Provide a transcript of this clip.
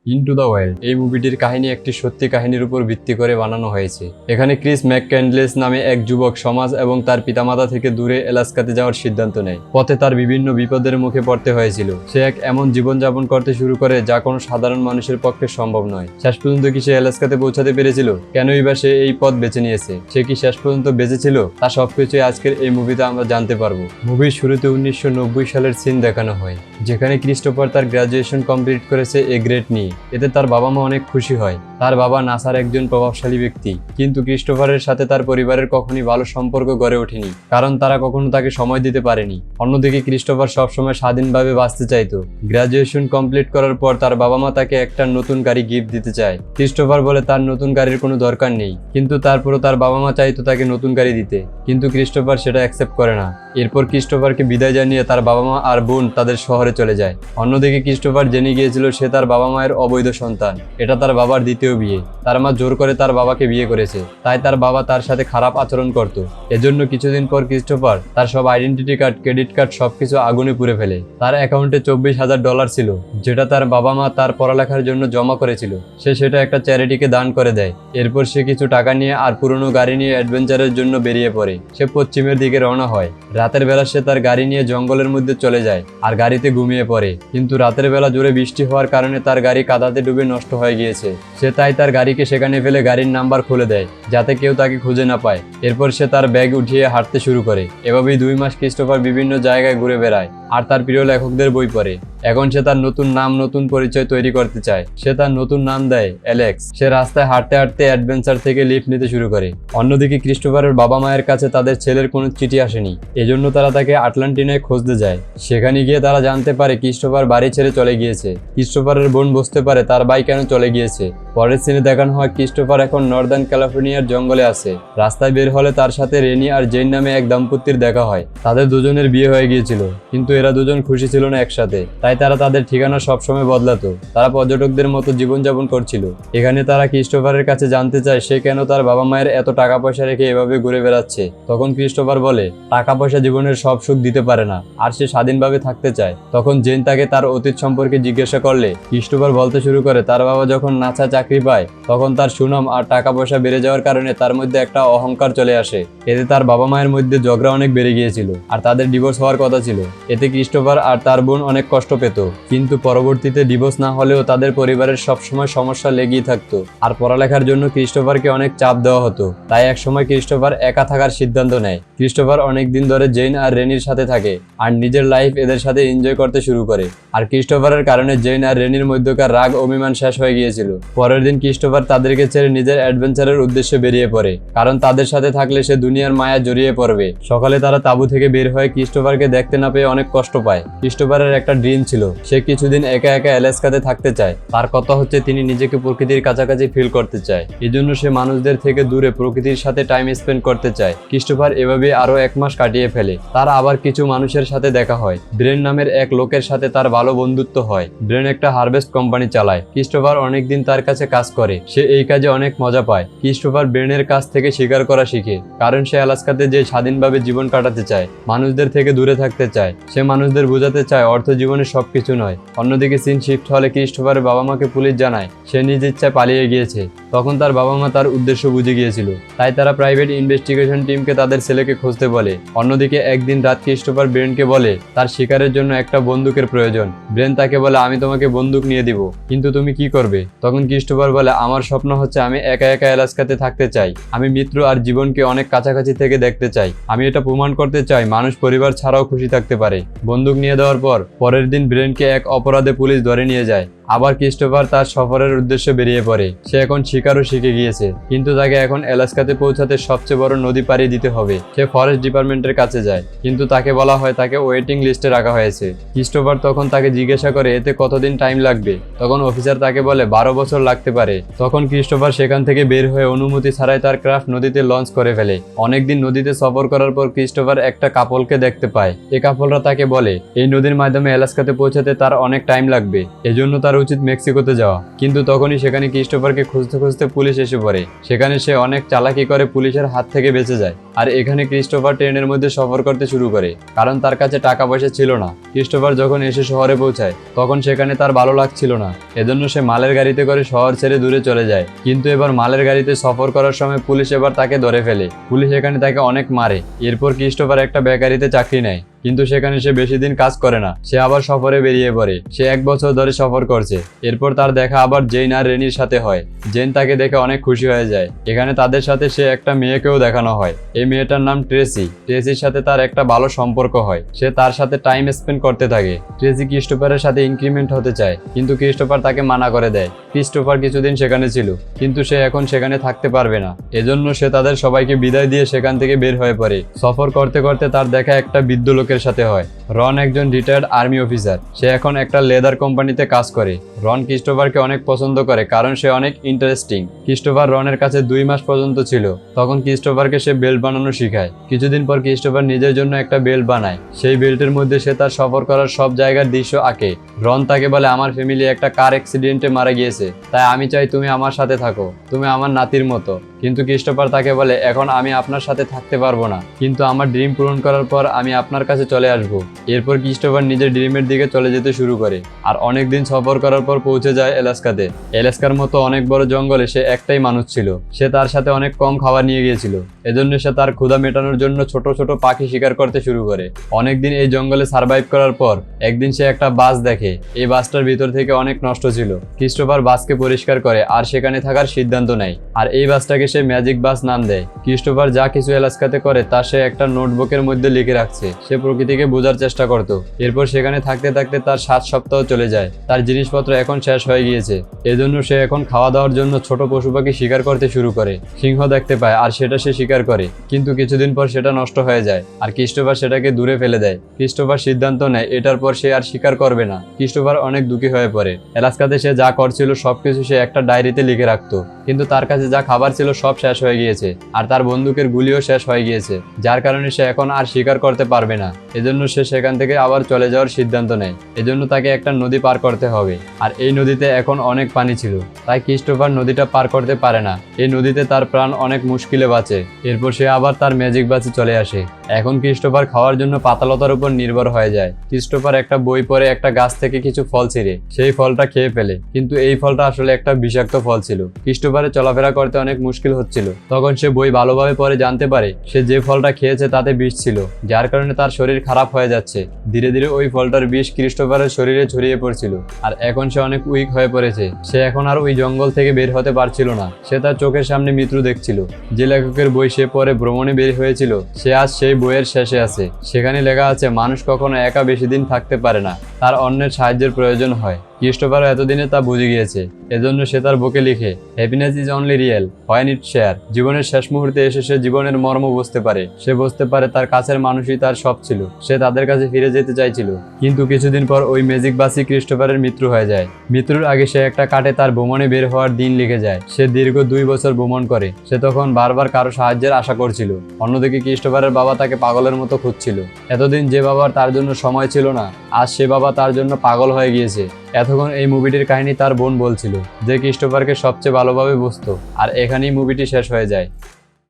Into the wild এই মুভিটির কাহিনী একটি সত্যি কাহিনীর উপর ভিত্তি করে বানানো হয়েছে। এখানে ক্রিস ম্যাকক্যান্ডলেস নামে এক যুবক সমাজ এবং তার পিতামাতা থেকে দূরে আলাস্কাতে যাওয়ার সিদ্ধান্ত নেয়। পথে তার বিভিন্ন বিপদের মুখে পড়তে হয়েছিল। সে এক এমন জীবনযাপন করতে শুরু করে যা কোনো সাধারণ মানুষের পক্ষে সম্ভব নয়। শেষ পর্যন্ত কি সে আলাস্কাতে পৌঁছাতে পেরেছিল? কেনই বা সে এই পথ বেছে নিয়েছে? সে কি শেষ পর্যন্ত বেঁচে ছিল? তা সবকিছুই আজকের এই মুভিতে আমরা জানতে পারবো। মুভির শুরুতে 1990 সালের সিন দেখানো হয়, যেখানে ক্রিস্টোফার তার গ্রাজুয়েশন কমপ্লিট করেছে এ গ্রেড নিয়ে। এতে তার বাবা মা অনেক খুশি হয়। তার বাবা নাসার একজন প্রভাবশালী ব্যক্তি, কিন্তু ক্রিস্টোফারের সাথে তার পরিবারের কখনই ভালো সম্পর্ক গড়ে ওঠেনি, কারণ তারা কখনো তাকে সময় দিতে পারেনি। অন্যদিকে ক্রিস্টোফার সবসময় স্বাধীনভাবে বাঁচতে চাইতো। গ্রাজুয়েশন কমপ্লিট করার পর তার বাবা মা তাকে একটা নতুন গাড়ি গিফট দিতে চায়। ক্রিস্টোফার বলে তার নতুন গাড়ির কোনো দরকার নেই, কিন্তু তারপরও তার বাবা মা চাইতো তাকে নতুন গাড়ি দিতে, কিন্তু ক্রিস্টোফার সেটা অ্যাকসেপ্ট করে না। এরপর ক্রিস্টোফারকে বিদায় জানিয়ে তার বাবা মা আর বোন তাদের শহরে চলে যায়। অন্যদিকে ক্রিস্টোফার জেনে গিয়েছিল সে তার বাবা মায়ের অবৈধ সন্তান। এটা তার বাবার দ্বিতীয় বিয়ে। তার মা জোর করে তার বাবাকে বিয়ে করেছে, তাই তার বাবা তার সাথে খারাপ আচরণ করত। এজন্য কিছুদিন পর ক্রিস্টোফার তার সব আইডেন্টিটি কার্ড, ক্রেডিট কার্ড সবকিছু আগুনে পুড়ে ফেলে। তার অ্যাকাউন্টে $24,000 ছিল, যেটা তার বাবা মা তার পড়ালেখার জন্য জমা করেছিল। সে সেটা একটা চ্যারিটিকে দান করে দেয়। এরপর সে কিছু টাকা নিয়ে আর পুরনো গাড়ি নিয়ে অ্যাডভেঞ্চারের জন্য বেরিয়ে পড়ে। সে পশ্চিমের দিকে রওনা হয়। রাতের বেলা সে তার গাড়ি নিয়ে জঙ্গলের মধ্যে চলে যায় আর গাড়িতে ঘুমিয়ে পড়ে। কিন্তু রাতের বেলা জোরে বৃষ্টি হওয়ার কারণে তার গাড়ি কাদাতে ডুবে নষ্ট হয়ে গিয়েছে। সে তাই তার গাড়িকে সেখানে ফেলে গাড়ির নাম্বার খুলে দেয়, যাতে কেউ তাকে খুঁজে না পায়। এরপর সে তার ব্যাগ উঠিয়ে হাঁটতে শুরু করে। এভাবেই 2 মাস ক্রিস্টোফার বিভিন্ন জায়গায় ঘুরে বেড়ায় আর তার প্রিয় লেখকদের বই পড়ে। এখন সে তার নতুন নাম, নতুন পরিচয় তৈরি করতে চায়। সে তার নতুন নাম দেয় অ্যালেক্স। সে রাস্তায় হাঁটতে হাঁটতে অ্যাডভেঞ্চার থেকে লিফট নিতে শুরু করে। অন্যদিকে ক্রিস্টোফারের বাবা মায়ের কাছে তাদের ছেলের কোনো চিঠি আসেনি, এজন্য তারা তাকে আটলান্টিনায় খুঁজতে যায়। সেখানে গিয়ে তারা জানতে পারে ক্রিস্টোফার বাড়ি ছেড়ে চলে গিয়েছে। ক্রিস্টোফারের বোন বুঝতে পারে তার ভাই কেন চলে গিয়েছে। পরের সিনে দেখানো হয় ক্রিস্টোফার এখন নর্দার্ন ক্যালিফোর্নিয়ার জঙ্গলে আছে। রাস্তায় বের হলে তার সাথে রেনি আর জেন নামে এক দম্পতির দেখা হয়। তাদের দুজনের বিয়ে হয়ে গিয়েছিল, কিন্তু এরা দুজন খুশি ছিল না একসাথে, তাই তারা তাদের ঠিকানা সবসময় বদলাতো। তারা পর্যটকদের মতো জীবনযাপন করছিল। এখানে তারা ক্রিস্টোফারের কাছে জানতে চায় সে কেন তার বাবা মায়ের এত টাকা পয়সা রেখে এভাবে ঘুরে বেড়াচ্ছে। তখন ক্রিস্টোফার বলে টাকা পয়সা জীবনের সব সুখ দিতে পারে না, আর সে স্বাধীনভাবে থাকতে চায়। তখন জেন তাকে তার অতীত সম্পর্কে জিজ্ঞাসা করলে ক্রিস্টোফার বলতে শুরু করে তার বাবা যখন নাসা চাকরি পায় তখন তার সুনাম আর টাকা পয়সা বেড়ে যাওয়ার কারণে তার মধ্যে একটা অহংকার চলে আসে। এতে তার বাবা মায়ের মধ্যে ঝগড়া অনেক বেড়ে গিয়েছিল আর তাদের ডিভোর্স হওয়ার কথা ছিল। এতে ক্রিস্টোফার আর তার বোন অনেক কষ্ট পেত, কিন্তু পরবর্তীতে ডিভোর্স না হলেও তাদের পরিবারের সবসময় সমস্যা লেগেই থাকতো। আর পড়ালেখার জন্য ক্রিস্টোফারকে অনেক চাপ দেওয়া হতো, তাই একসময় ক্রিস্টোফার একা থাকার সিদ্ধান্ত নেয়। ক্রিস্টোফার অনেক দিন ধরে জেন আর রেনির সাথে থাকে আর নিজের লাইফ এদের সাথে এনজয় করতে শুরু করে। আর ক্রিস্টোফারের কারণে জেন আর রেনির মধ্যকার রাগ অভিমান শেষ হয়ে গিয়েছিল। পরের দিন ক্রিস্টোফার তাদেরকে ছেড়ে নিজের অ্যাডভেঞ্চারের উদ্দেশ্যে বেরিয়ে পড়ে, কারণ তাদের সাথে থাকলে সে দুনিয়ার মায়া জড়িয়ে পড়বে। সকালে তারা তাঁবু থেকে বের হয়ে ক্রিস্টোফারকে দেখতে না পেয়ে অনেক কষ্ট পায়। ক্রিস্টোফারের একটা ড্রিম ছিল, সে কিছুদিন একা একা আলাস্কাতে থাকতে চায়। তার কথা হচ্ছে তিনি নিজেকে প্রকৃতির কাছাকাছি ফিল করতে চায়। এজন্য সে মানুষদের থেকে দূরে প্রকৃতির সাথে টাইম স্পেন্ড করতে চায়। ক্রিস্টোফার এভাবে আরো 1 মাস কাটিয়ে ফেলে। তার আবার কিছু মানুষের সাথে দেখা হয়। ব্রেন নামের এক লোকের সাথে তার ভালো বন্ধুত্ব হয়। ব্রেন একটা হারভেস্ট কোম্পানি চালায়। ক্রিস্টোফার অনেকদিন তার কাছে কাজ করে। সে এই কাজে অনেক মজা পায়। ক্রিস্টোফার ব্রেনের কাছ থেকে শিকার করা শিখে, কারণ সে আলাস্কাতে যে স্বাধীনভাবে জীবন কাটাতে চায়, মানুষদের থেকে দূরে থাকতে চায়। সে মানুষদের বোঝাতে চায় অর্থ জীবনে সবকিছু নয়। অন্যদিকে সিন শিফট হলে ক্রিস্টোফারের বাবা মাকে পুলিশ জানায় সে নিজ ইচ্ছায় পালিয়ে গিয়েছে। তখন তার বাবা মা তার উদ্দেশ্য বুঝে গিয়েছিল, তাই তারা প্রাইভেট ইনভেস্টিগেশন টিমকে তাদের ছেলেকে খুঁজতে বলে। অন্যদিকে একদিন রাত ক্রিস্টোফার ব্রেনকে বলে তার শিকারের জন্য একটা বন্দুকের প্রয়োজন। ব্রেন তাকে বলে আমি তোমাকে বন্দুক নিয়ে দিব, কিন্তু তুমি কি করবে? তখন ক্রিস্টোফার বলে আমার স্বপ্ন হচ্ছে আমি একা একা আলাস্কাতে থাকতে চাই। আমি মৃত্যু আর জীবনকে অনেক কাছাকাছি থেকে দেখতে চাই। আমি এটা প্রমাণ করতে চাই মানুষ পরিবার ছাড়াও খুশি থাকতে পারে। বন্দুক নিয়ে দেওয়ার পর পরের দিন ব্রেনকে এক অপরাধে পুলিশ ধরে নিয়ে যায়। আবার ক্রিস্টোফার তার সফরের উদ্দেশ্যে বেরিয়ে পড়ে। সে এখন শিকারও শিখে গিয়েছে, কিন্তু তাকে এখন আলাস্কাতে পৌঁছাতে সবচেয়ে বড় নদী পাড়ি দিতে হবে। সে ফরেস্ট ডিপার্টমেন্টের কাছে যায়, কিন্তু তাকে বলা হয় তাকে ওয়েটিং লিস্টে রাখা হয়েছে। ক্রিস্টোফার তখন তাকে জিজ্ঞাসা করে এতে কতদিন টাইম লাগবে। তখন অফিসার তাকে বলে 12 বছর লাগতে পারে। তখন ক্রিস্টোফার সেখান থেকে বের হয়ে অনুমতি ছাড়াই তার ক্রাফট নদীতে লঞ্চ করে ফেলে। অনেকদিন নদীতে সফর করার পর ক্রিস্টোফার একটা কাপলকে দেখতে পায়। এই কাপলরা তাকে বলে এই নদীর মাধ্যমে আলাস্কাতে পৌঁছাতে তার অনেক টাইম লাগবে, এজন্য তার উচিত মেক্সিকোতে যাওয়া, কিন্তু তখনই সেখানে ক্রিস্টোফারকে খুঁজতে খুঁজতে পুলিশ এসে পড়ে। সেখানে সে অনেক চালাকি করে পুলিশের হাত থেকে বেঁচে যায়। আর এখানে ক্রিস্টোফার ট্রেনের মধ্যে সফর করতে শুরু করে, কারণ তার কাছে টাকা পয়সা ছিল না। ক্রিস্টোফার যখন এসে শহরে পৌঁছায় তখন সেখানে তার ভালো লাগছিল না, এজন্য সে মালের গাড়িতে করে শহর ছেড়ে দূরে চলে যায়। কিন্তু এবার মালের গাড়িতে সফর করার সময় পুলিশ এবার তাকে ধরে ফেলে। পুলিশ এখানে তাকে অনেক মারে। এরপর ক্রিস্টোফার একটা বেকারিতে চাকরি নেয়, কিন্তু সেখানে সে বেশি দিন কাজ করে না। সে আবার সফরে বেরিয়ে পড়ে। সে 1 বছর ধরে সফর করছে। এরপর তার দেখা আবার জেন আর রেনির সাথে হয়। জেন তাকে দেখে অনেক খুশি হয়ে যায়। এখানে তাদের সাথে সে একটা মেয়েকেও দেখানো হয়। এই মেয়েটার নাম ট্রেসি। ট্রেসির সাথে তার একটা ভালো সম্পর্ক হয়। সে তার সাথে টাইম স্পেন্ড করতে থাকে। ট্রেসি ক্রিস্টোফারের সাথে ইনক্রিমেন্ট হতে চায়, কিন্তু ক্রিস্টোফার তাকে মানা করে দেয়। ক্রিস্টোফার কিছুদিন সেখানে ছিল, কিন্তু সে এখন সেখানে থাকতে পারবে না। এজন্য সে তাদের সবাইকে বিদায় দিয়ে সেখান থেকে বের হয়ে পড়ে। সফর করতে করতে তার দেখা একটা বৃদ্ধ লোকের সাথে হয়। রন একজন রিটায়ার্ড আর্মি অফিসার। সে এখন একটা লেদার কোম্পানিতে কাজ করে। রন ক্রিস্টোফারকে অনেক পছন্দ করে, কারণ সে অনেক ইন্টারেস্টিং। ক্রিস্টোফার রনের কাছে 2 মাস পর্যন্ত ছিল। তখন ক্রিস্টোফারকে সে বেল্ট বানানো শিখায়। কিছুদিন পর ক্রিস্টোফার নিজের জন্য একটা বেল্ট বানায়। সেই বেল্টের মধ্যে সে তার সফর করার সব জায়গার দৃশ্য আঁকে। রন তাকে বলে, আমার ফ্যামিলি একটা কার অ্যাক্সিডেন্টে মারা গিয়েছে, তাই আমি চাই তুমি আমার সাথে থাকো, তুমি আমার নাতির মতো। কিন্তু ক্রিস্টোফার তাকে বলে, এখন আমি আপনার সাথে থাকতে পারবো না, কিন্তু আমার ড্রিম পূরণ করার পর আমি আপনার কাছে চলে আসবো। এরপর ক্রিস্টোফার নিজের ড্রিমের দিকে চলে যেতে শুরু করে। আর অনেকদিন সফর করার পর পৌঁছে যায় এলাস্কাতে। এলাস্কার মতো অনেক বড় জঙ্গলে সে একটাই মানুষ ছিল। সে তার সাথে অনেক কম খাবার নিয়ে গিয়েছিল, এজন্য সে তার ক্ষুধা মেটানোর জন্য ছোট ছোট পাখি শিকার করতে শুরু করে। অনেকদিন এই জঙ্গলে সার্ভাইভ করার পর একদিন সে একটা বাস দেখে। এই বাসটার ভিতর থেকে অনেক নষ্ট ছিল। ক্রিস্টোফার বাসকে পরিষ্কার করে আর সেখানে থাকার সিদ্ধান্ত নেয়। আর এই বাসটাকে সে ম্যাজিক বাস নাম দেয়। ক্রিস্টোফার যা কিছু এলাস্কাতে করে তা সে একটা নোটবুকের মধ্যে লিখে রাখছে। সে প্রকৃতিকে বোঝার চেষ্টা করত। এরপর সেখানে থাকতে থাকতে তার 7 সপ্তাহ চলে যায়। তার জিনিসপত্র এখন শেষ হয়ে গিয়েছে, এজন্য সে এখন খাওয়া দাওয়ার জন্য ছোট পশু পাখি শিকার করতে শুরু করে। সিংহ দেখতে পায় আর সেটা সে শিকার করে, কিন্তু কিছুদিন পর সেটা নষ্ট হয়ে যায় আর ক্রিস্টোফার সেটাকে দূরে ফেলে দেয়। ক্রিস্টোফার সিদ্ধান্ত নেয় এটার পর সে আর শিকার করবে না। ক্রিস্টোফার অনেক দুঃখী হয়ে পড়ে। এলাস্কাতে সে যা করছিল সবকিছু সে একটা ডায়েরিতে লিখে রাখতো, কিন্তু তার কাছে যা খাবার ছিল সব শেষ হয়ে গিয়েছে আর তার বন্দুকের গুলিও শেষ হয়ে গিয়েছে, যার কারণে সে এখন আর শিকার করতে পারবে না। এজন্য সে সেখান থেকে আবার চলে যাওয়ার সিদ্ধান্ত নেয়। এজন্য তাকে একটা নদী পার করতে হবে, আর এই নদীতে এখন অনেক পানি ছিল, তাই ক্রিস্টোফার নদীটা পার করতে পারে না। এই নদীতে তার প্রাণ অনেক মুশকিলে বাঁচে। এরপর সে আবার তার ম্যাজিক বাসে চলে আসে। এখন ক্রিস্টোফার খাওয়ার জন্য পাতালতার উপর নির্ভর হয়ে যায়। ক্রিস্টোফার একটা বই পড়ে একটা গাছ থেকে কিছু ফল ছিঁড়ে সেই ফলটা খেয়ে ফেলে, কিন্তু এই ফলটা আসলে একটা বিষাক্ত ফল ছিল। ক্রিস্টোফারের চলাফেরা করতে অনেক মুশকিল হচ্ছিল। তখন সে বই ভালোভাবে পড়ে জানতে পারে সে যে ফলটা খেয়েছে তাতে বিষ ছিল, যার কারণে তার শরীর খারাপ হয়ে যাচ্ছে। ধীরে ধীরে ওই ফলটার বিষ ক্রিস্টোফারের শরীরে ছড়িয়ে পড়ছিল, আর এখন সে অনেক উইক হয়ে পড়েছে। সে এখন আর ওই জঙ্গল থেকে বের হতে পারছিল না। সে তার চোখের সামনে মৃত্যু দেখছিল। যে লেখকের বই সে পরে ভ্রমণে বের হয়েছিল, সে আজ সেই বইয়ের শেষে আছে। সেখানে লেখা আছে, মানুষ কখনো একা বেশি দিন থাকতে পারে না, তার অন্যের সাহায্যের প্রয়োজন হয়। ক্রিস্টোফারও এতদিনে তা বুঝে গিয়েছে, এজন্য সে তার বুকে লিখে, happiness is only real when it share. জীবনের শেষ মুহূর্তে এসে সে জীবনের মর্ম বুঝতে পারে। সে বুঝতে পারে তার কাছের মানুষই তার সব ছিল। সে তাদের কাছে ফিরে যেতে চাইছিল, কিন্তু কিছুদিন পর ওই ম্যাজিক বাসি ক্রিস্টোফারের মৃত্যু হয়ে যায়। মৃত্যুর আগে সে একটা কাটে তার ভ্রমণে বের হওয়ার দিন লিখে যায়। সে দীর্ঘ 2 বছর ভ্রমণ করে। সে তখন বারবার কারো সাহায্যের আশা করছিল। অন্যদিকে ক্রিস্টোফারের বাবা তাকে পাগলের মতো খুঁজছিল। এতদিন যে বাবার তার জন্য সময় ছিল না, আজ সে বাবা তার জন্য পাগল হয়ে গিয়েছে। এতক্ষণ এই মুভিটির কাহিনী তার বোন বলছিল, যে ক্রিস্টোফারকে সবচেয়ে ভালোভাবে বুঝতো। আর এখানেই মুভিটি শেষ হয়ে যায়।